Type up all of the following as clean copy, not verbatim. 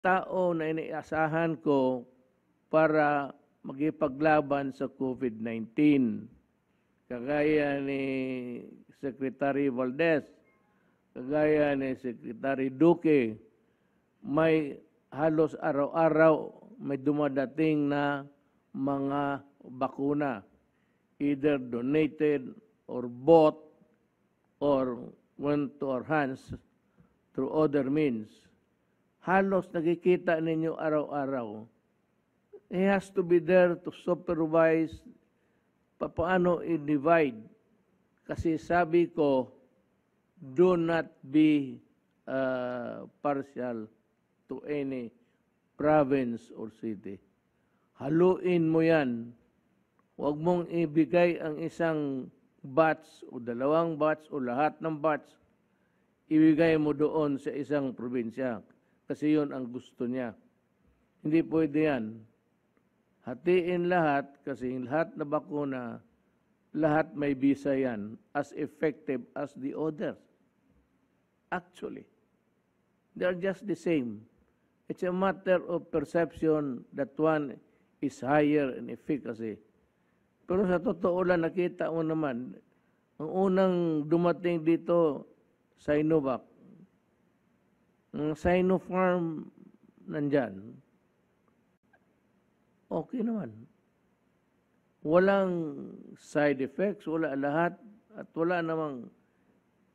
tao na iniasahan ko para magipaglaban sa COVID-19. Kagaya ni Secretary Valdez, kagaya ni Secretary Duque, may halos araw-araw may dumadating na mga bakuna, either donated or bought or went to our hands through other means. Halos nakikita ninyo araw-araw. He has to be there to supervise paano i-divide. Kasi sabi ko, do not be partial to any province or city. Haluin mo yan. Huwag mong ibigay ang isang batch o dalawang batch o lahat ng batch. Ibigay mo doon sa isang probinsya. Kasi yun ang gusto niya. Hindi pwede yan. Hatiin lahat kasi lahat na bakuna, lahat may bisa yan as effective as the others. Actually, they are just the same. It's a matter of perception that one is higher in efficacy. Pero sa totoo lang, nakita mo naman, ang unang dumating dito, Sinovac. Ang Sinopharm nandyan, okay naman. Walang side effects, wala lahat, at wala namang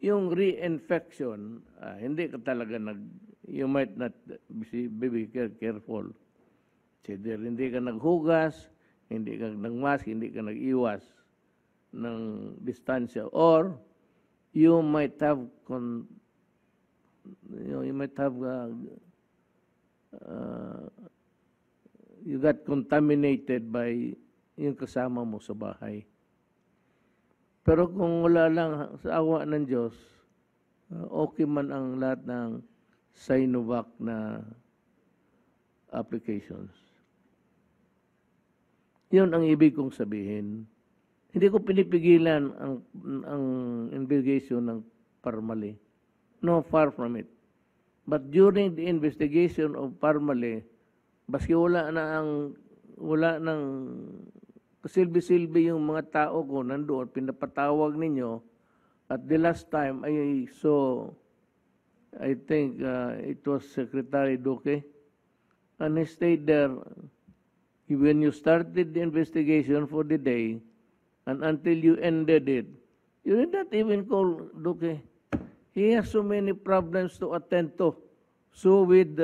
yung reinfection, hindi ka talaga you might not be careful. Hindi ka naghugas, hindi ka nagmask, hindi ka nag-iwas ng distansya, or you might have you got contaminated by yung kasama mo sa bahay. Pero kung wala lang sa awa ng Diyos, okay man ang lahat ng Sinovac na applications. Yun ang ibig kong sabihin. Hindi ko pinipigilan ang investigation ng Parmali. No, far from it. But during the investigation of Parmali, baski wala nang kasilbi-silbi yung mga tao ko nandoon, pinapatawag ninyo. At the last time I saw, I think it was Secretary Duque, and he stayed there when you started the investigation for the day and until you ended it. You did not even call Duque. He has so many problems to attend to. So with